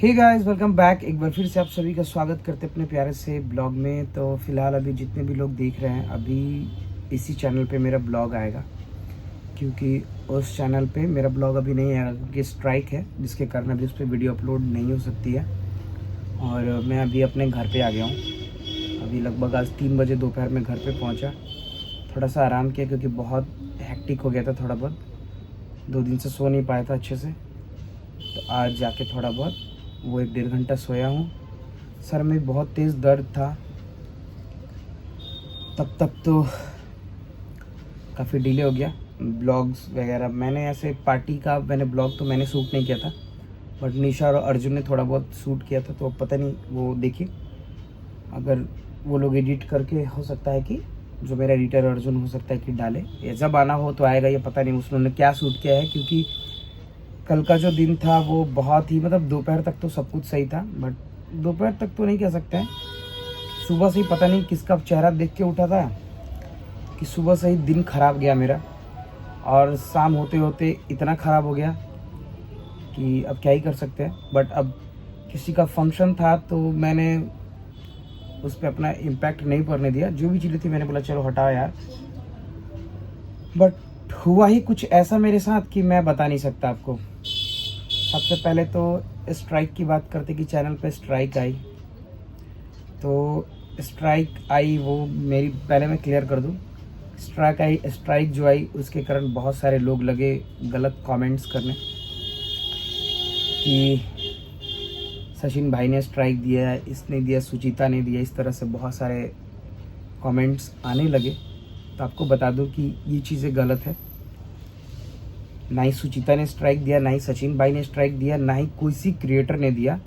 Hey guys, welcome back. एक बार फिर से आप सभी का स्वागत करते अपने प्यारे से ब्लॉग में। तो फिलहाल अभी जितने भी लोग देख रहे हैं, अभी इसी चैनल पे मेरा ब्लॉग आएगा, क्योंकि उस चैनल पे मेरा ब्लॉग अभी नहीं आएगा क्योंकि स्ट्राइक है, जिसके कारण अभी उस पर वीडियो अपलोड नहीं हो सकती है। और मैं अभी अपने घर पे आ गया हूँ। अभी लगभग आज 3 बजे दोपहर में घर पे पहुँचा। थोड़ा सा आराम किया क्योंकि बहुत हेक्टिक हो गया था, थोड़ा बहुत 2 दिन से सो नहीं पाया था अच्छे से। तो आज जाके थोड़ा बहुत वो 1-1.5 घंटा सोया हूँ। सर में बहुत तेज़ दर्द था, तब तक तो काफ़ी डिले हो गया। ब्लॉग्स वगैरह मैंने ऐसे पार्टी का ब्लॉग तो मैंने शूट नहीं किया था, बट निशा और अर्जुन ने थोड़ा बहुत शूट किया था। तो पता नहीं, वो देखिए, अगर वो लोग एडिट करके हो सकता है कि जो मेरा एडिटर अर्जुन हो सकता है कि डाले, या जब आना हो तो आएगा, ये पता नहीं उसने क्या शूट किया है। क्योंकि कल का जो दिन था वो बहुत ही दोपहर तक तो सब कुछ सही था, बट दोपहर तक तो नहीं कह सकते हैं, सुबह से ही पता नहीं किसका चेहरा देख के उठा था कि सुबह से ही दिन खराब गया मेरा। और शाम होते होते इतना ख़राब हो गया कि अब क्या ही कर सकते हैं। बट अब किसी का फंक्शन था तो मैंने उस पर अपना इम्पैक्ट नहीं पड़ने दिया। जो भी चीज़ें थी मैंने बोला चलो हटाओ यार। बट हुआ ही कुछ ऐसा मेरे साथ कि मैं बता नहीं सकता आपको। सबसे पहले तो स्ट्राइक की बात करते कि चैनल पे स्ट्राइक आई, तो स्ट्राइक आई वो मेरी, पहले मैं क्लियर कर दूं, स्ट्राइक जो आई उसके कारण बहुत सारे लोग लगे गलत कमेंट्स करने कि सचिन भाई ने स्ट्राइक दिया है, इसने दिया, सुचिता ने दिया, इस तरह से बहुत सारे कमेंट्स आने लगे। तो आपको बता दूं कि ये चीज़ें गलत है। ना ही सुचिता ने स्ट्राइक दिया, ना ही सचिन भाई ने स्ट्राइक दिया, ना ही किसी क्रिएटर ने दिया।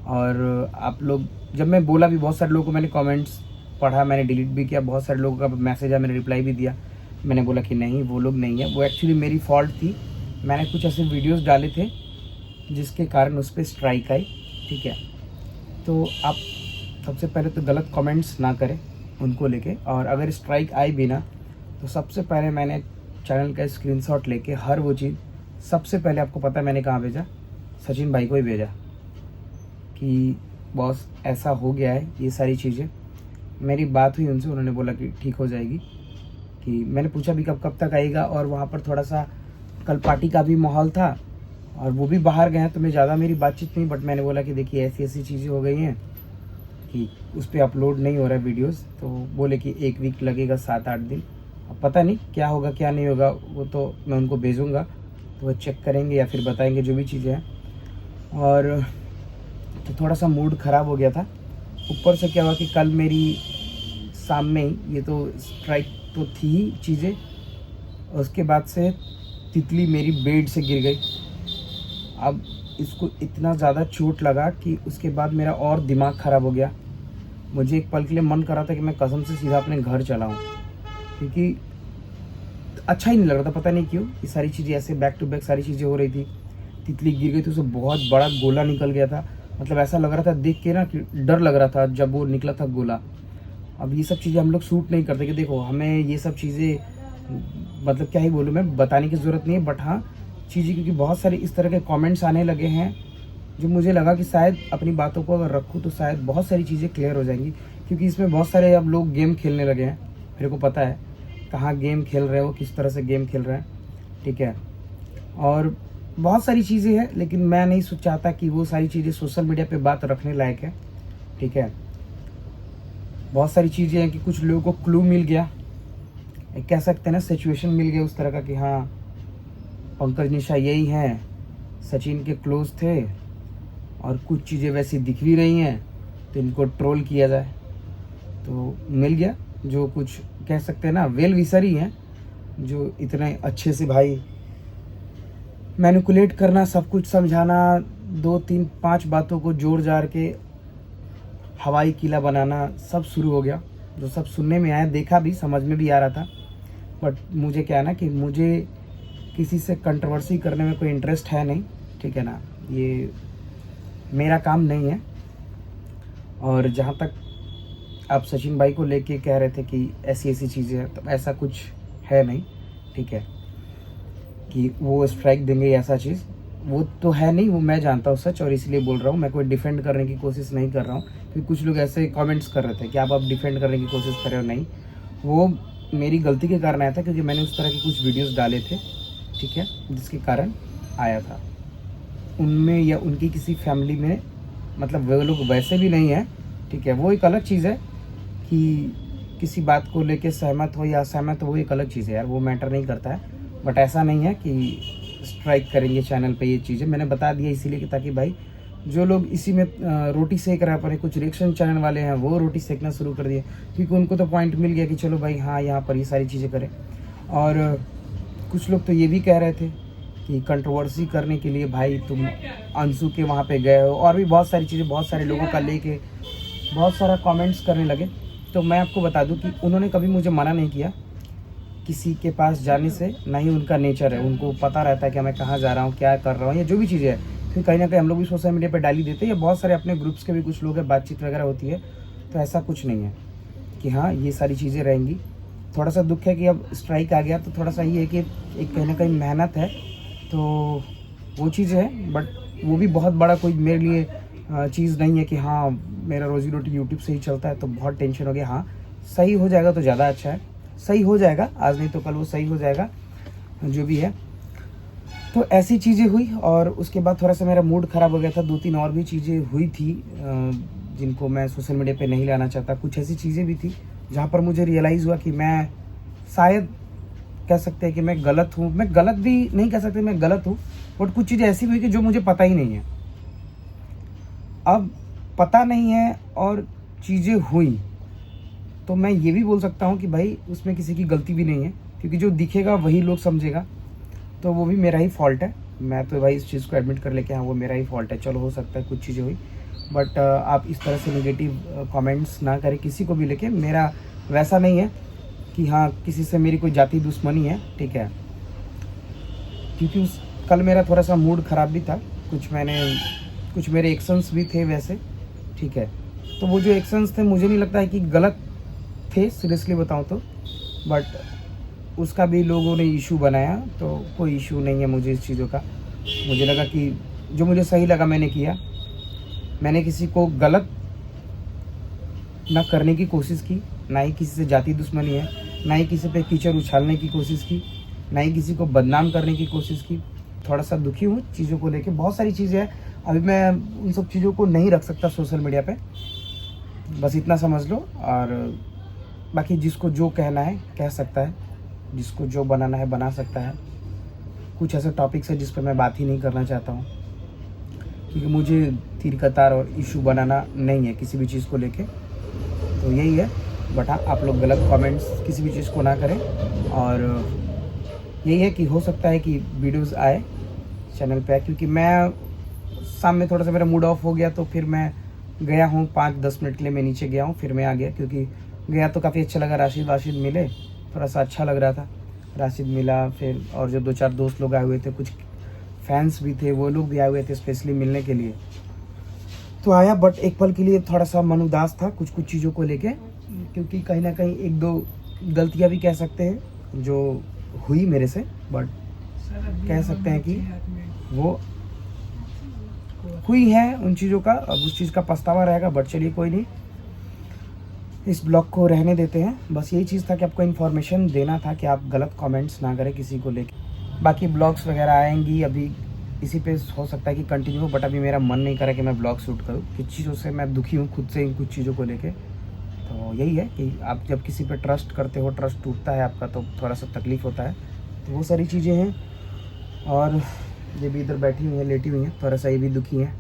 और आप लोग, जब मैं बोला भी, बहुत सारे लोगों को मैंने कमेंट्स पढ़ा, मैंने डिलीट भी किया, बहुत सारे लोगों का मैसेज आया, मैंने रिप्लाई भी दिया। मैंने बोला कि नहीं, वो लोग नहीं है, वो एक्चुअली मेरी फॉल्ट थी। मैंने कुछ ऐसे वीडियोस डाले थे जिसके कारण उस पर स्ट्राइक आई, ठीक है। तो आप सबसे पहले तो गलत कमेंट्स ना करें उनको लेके। और अगर स्ट्राइक आई भी ना, तो सबसे पहले मैंने चैनल का स्क्रीनशॉट लेके हर वो चीज़ सबसे पहले, आपको पता है मैंने कहाँ भेजा, सचिन भाई को ही भेजा कि बॉस ऐसा हो गया है। ये सारी चीज़ें मेरी बात हुई उनसे, उन्होंने बोला कि ठीक हो जाएगी। कि मैंने पूछा भी कब तक आएगा, और वहाँ पर थोड़ा सा कल पार्टी का भी माहौल था और वो भी बाहर गए हैं, तो मैं ज़्यादा मेरी बातचीत नहीं। बट मैंने बोला कि देखिए ऐसी ऐसी चीज़ें हो गई हैं कि उस पर अपलोड नहीं हो रहा है वीडियोज़। तो बोले कि 1 वीक लगेगा, 7-8 दिन। अब पता नहीं क्या होगा क्या नहीं होगा, वो तो मैं उनको भेजूँगा, तो वो चेक करेंगे या फिर बताएंगे जो भी चीज़ें हैं। और तो थोड़ा सा मूड ख़राब हो गया था। ऊपर से क्या हुआ कि कल मेरी शाम में ही, ये तो स्ट्राइक तो थी ही चीज़ें, उसके बाद से तितली मेरी बेड से गिर गई। अब इसको इतना ज़्यादा चोट लगा कि उसके बाद मेरा और दिमाग ख़राब हो गया। मुझे एक पल के लिए मन कर रहा था कि मैं कसम से सीधा अपने घर चला हूँ, क्योंकि अच्छा ही नहीं लग रहा था, पता नहीं क्यों। ये सारी चीज़ें ऐसे बैक टू बैक सारी चीज़ें हो रही थी। तितली गिर गई तो उसे बहुत बड़ा गोला निकल गया था। ऐसा लग रहा था देख के ना कि डर लग रहा था जब वो निकला था गोला। अब ये सब चीज़ें हम लोग शूट नहीं करते कि देखो, हमें ये सब चीज़ें क्या ही बोलूँ मैं, बताने की ज़रूरत नहीं है। बट हाँ, चीज़ें क्योंकि बहुत सारे इस तरह के कमेंट्स आने लगे हैं, जो मुझे लगा कि शायद अपनी बातों को अगर रखूँ तो शायद बहुत सारी चीज़ें क्लियर हो जाएंगी। क्योंकि इसमें बहुत सारे अब लोग गेम खेलने लगे हैं, मेरे को पता है कहाँ गेम खेल रहे हो, किस तरह से गेम खेल रहे हैं, ठीक है। और बहुत सारी चीज़ें हैं, लेकिन मैं नहीं चाहता कि वो सारी चीज़ें सोशल मीडिया पे बात रखने लायक है, ठीक है। बहुत सारी चीज़ें हैं कि कुछ लोगों को क्लू मिल गया, एक कह सकते हैं ना, सिचुएशन मिल गया उस तरह का कि हाँ, पंकज निशा यही हैं, सचिन के क्लोज थे और कुछ चीज़ें वैसी दिख भी रही हैं, तो इनको ट्रोल किया जाए। तो मिल गया, जो कुछ कह सकते हैं ना, वेल विशर ही हैं, जो इतने अच्छे से भाई मैनिपुलेट करना, सब कुछ समझाना, 2-3-5 बातों को जोड़ जाड़ के हवाई किला बनाना, सब शुरू हो गया। जो सब सुनने में आया, देखा भी, समझ में भी आ रहा था। बट मुझे क्या है ना कि मुझे किसी से कंट्रोवर्सी करने में कोई इंटरेस्ट है नहीं, ठीक है ना, ये मेरा काम नहीं है। और जहाँ तक आप सचिन भाई को लेके कह रहे थे कि ऐसी ऐसी चीज़ें हैं, तो ऐसा कुछ है नहीं, ठीक है, कि वो स्ट्राइक देंगे ऐसा चीज़। वो तो है नहीं, वो मैं जानता हूँ सच, और इसलिए बोल रहा हूँ। मैं कोई डिफेंड करने की कोशिश नहीं कर रहा हूँ, क्योंकि कुछ लोग ऐसे कमेंट्स कर रहे थे कि आप अब डिफेंड करने की कोशिश कर रहे हो। नहीं, वो मेरी गलती के कारण आया था, क्योंकि मैंने उस तरह के कुछ वीडियोस डाले थे, ठीक है, जिसके कारण आया था। उनमें या उनकी किसी फैमिली में, मतलब वो लोग वैसे भी नहीं है, ठीक है, वो एक अलग चीज़ है कि किसी बात को लेके सहमत हो या असहमत हो, वो एक अलग चीज़ है यार, वो मैटर नहीं करता है। बट ऐसा नहीं है कि स्ट्राइक करेंगे चैनल पे, ये चीज़ें मैंने बता दिया इसीलिए कि ताकि भाई जो लोग इसी में रोटी सेक रहे पर, कुछ रिएक्शन चैनल वाले हैं वो रोटी सेकना शुरू कर दिए, क्योंकि उनको तो पॉइंट मिल गया कि चलो भाई हाँ यहाँ पर ये सारी चीज़ें करें। और कुछ लोग तो ये भी कह रहे थे कि कंट्रोवर्सी करने के लिए भाई तुम अंशु के वहाँ पे गए हो, और भी बहुत सारी चीज़ें बहुत सारे लोगों का लेके बहुत सारा कमेंट्स करने लगे। तो मैं आपको बता दूं कि उन्होंने कभी मुझे मना नहीं किया किसी के पास जाने से, ना ही उनका नेचर है। उनको पता रहता है कि मैं कहाँ जा रहा हूँ, क्या कर रहा हूँ, या जो भी चीज़ें है। फिर कहीं ना कहीं हम लोग भी सोशल मीडिया पर डाल ही देते हैं, या बहुत सारे अपने ग्रुप्स के भी कुछ लोग हैं, बातचीत वगैरह होती है। तो ऐसा कुछ नहीं है कि हाँ ये सारी चीज़ें रहेंगी। थोड़ा सा दुख है कि अब स्ट्राइक आ गया, तो थोड़ा सा ये है कि एक कहीं ना कहीं मेहनत है, तो वो चीज़ है। बट वो भी बहुत बड़ा कोई मेरे लिए चीज़ नहीं है कि हाँ मेरा रोजी रोटी यूट्यूब से ही चलता है, तो बहुत टेंशन हो गया। हाँ सही हो जाएगा तो ज़्यादा अच्छा है, सही हो जाएगा, आज नहीं तो कल वो सही हो जाएगा, जो भी है। तो ऐसी चीज़ें हुई, और उसके बाद थोड़ा सा मेरा मूड ख़राब हो गया था। 2-3 और भी चीज़ें हुई थी जिनको मैं सोशल मीडिया पे नहीं लाना चाहता। कुछ ऐसी चीज़ें भी थी जहाँ पर मुझे रियलाइज़ हुआ कि मैं शायद कह सकते हैं कि मैं गलत हूँ। मैं गलत भी नहीं कह सकते मैं गलत हूँ, बट कुछ चीज़ें ऐसी हुई कि जो मुझे पता ही नहीं है। अब पता नहीं है और चीज़ें हुई, तो मैं ये भी बोल सकता हूँ कि भाई उसमें किसी की गलती भी नहीं है, क्योंकि जो दिखेगा वही लोग समझेगा। तो वो भी मेरा ही फॉल्ट है। मैं तो भाई इस चीज़ को एडमिट कर लेके हाँ वो मेरा ही फॉल्ट है। चलो हो सकता है कुछ चीज़ें हुई, बट आप इस तरह से नेगेटिव कमेंट्स ना करें किसी को भी लेके। मेरा वैसा नहीं है कि हाँ किसी से मेरी कोई जाति दुश्मनी है, ठीक है, क्योंकि कल मेरा थोड़ा सा मूड ख़राब भी था। कुछ मेरे एक्शंस भी थे वैसे, ठीक है। तो वो जो एक्शंस थे मुझे नहीं लगता है कि गलत थे, सीरियसली बताऊँ तो, बट उसका भी लोगों ने इशू बनाया। तो कोई इशू नहीं है मुझे इस चीज़ों का। मुझे लगा कि जो मुझे सही लगा मैंने किया। मैंने किसी को गलत ना करने की कोशिश की, ना ही किसी से जाति दुश्मनी है, ना ही किसी पे कीचड़ उछालने की कोशिश की, ना ही किसी को बदनाम करने की कोशिश की। थोड़ा सा दुखी हूँ चीज़ों को लेके, बहुत सारी चीज़ें हैं। अभी मैं उन सब चीज़ों को नहीं रख सकता सोशल मीडिया पे, बस इतना समझ लो। और बाकी जिसको जो कहना है कह सकता है, जिसको जो बनाना है बना सकता है। कुछ ऐसे टॉपिक्स है जिस पर मैं बात ही नहीं करना चाहता हूँ, क्योंकि मुझे तीर कतार और इशू बनाना नहीं है किसी भी चीज़ को लेके। तो यही है। बट हाँ आप लोग गलत कमेंट्स किसी भी चीज़ को ना करें। और यही है कि हो सकता है कि वीडियोस आए चैनल पे, क्योंकि मैं शाम में थोड़ा सा मेरा मूड ऑफ हो गया, तो फिर मैं गया हूँ 5-10 मिनट के लिए मैं नीचे गया हूँ, फिर मैं आ गया। क्योंकि गया तो काफ़ी अच्छा लगा, राशिद मिले, थोड़ा सा अच्छा लग रहा था। राशिद मिला, फिर और जो 2-4 दोस्त लोग आए हुए थे, कुछ फैंस भी थे, वो लोग भी आए हुए थे स्पेशली मिलने के लिए। तो आया, बट एक पल के लिए थोड़ा सा मन उदास था कुछ चीज़ों को लेके, क्योंकि कहीं ना कहीं 1-2 गलतियाँ भी कह सकते हैं जो हुई मेरे से। बट कह सकते हैं कि वो हुई है उन चीज़ों का, अब उस चीज़ का पछतावा रहेगा। बट चलिए कोई नहीं, इस ब्लॉग को रहने देते हैं। बस यही चीज़ था कि आपको इन्फॉर्मेशन देना था कि आप गलत कमेंट्स ना करें किसी को लेके। बाकी ब्लॉग्स वगैरह आएंगी, अभी इसी पे हो सकता है कि कंटिन्यू हो, बट अभी मेरा मन नहीं करा कि मैं ब्लॉग शूट करूँ। कुछ चीज़ों से मैं दुखी हूँ खुद से, इन कुछ चीज़ों को लेके। तो यही है कि आप जब किसी पे ट्रस्ट करते हो, ट्रस्ट टूटता है आपका, तो थोड़ा सा तकलीफ़ होता है। तो वो सारी चीज़ें हैं। और ये भी इधर बैठी हुई हैं, लेटी हुई हैं, थोड़ा सा ये भी दुखी हैं।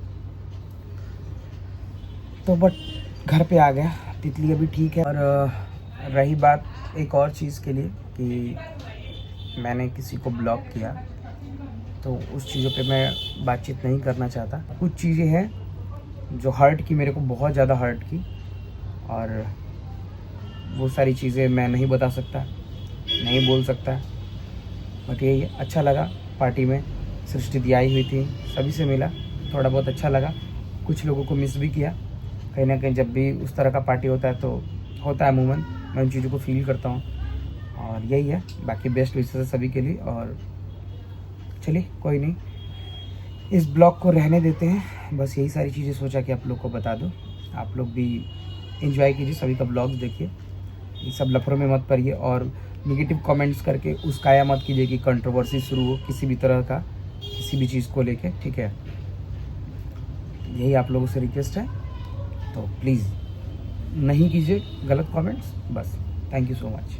तो बट घर पे आ गया, तितली अभी ठीक है। और रही बात एक और चीज़ के लिए कि मैंने किसी को ब्लॉक किया, तो उस चीज़ों पे मैं बातचीत नहीं करना चाहता। कुछ चीज़ें हैं जो हर्ट की, मेरे को बहुत ज़्यादा हर्ट की, और वो सारी चीज़ें मैं नहीं बता सकता, नहीं बोल सकता। बट यही है, अच्छा लगा। पार्टी में सृष्टि दी आई हुई थी, सभी से मिला, थोड़ा बहुत अच्छा लगा। कुछ लोगों को मिस भी किया। कहीं ना कहीं जब भी उस तरह का पार्टी होता है तो होता है अमूमन, मैं उन चीज़ों को फील करता हूँ। और यही है, बाकी बेस्ट विशेस सभी के लिए। और चलिए कोई नहीं, इस ब्लॉग को रहने देते हैं। बस यही सारी चीज़ें सोचा कि आप लोग को बता दो। आप लोग भी एंजॉय कीजिए, सभी का ब्लॉग्स देखिए, ये सब लफड़ों में मत पड़िए और नेगेटिव कमेंट्स करके उसकाया मत कीजिए कि कंट्रोवर्सी शुरू हो किसी भी तरह का, किसी भी चीज़ को लेके, ठीक है। यही आप लोगों से रिक्वेस्ट है, तो प्लीज़ नहीं कीजिए गलत कमेंट्स। बस थैंक यू सो मच।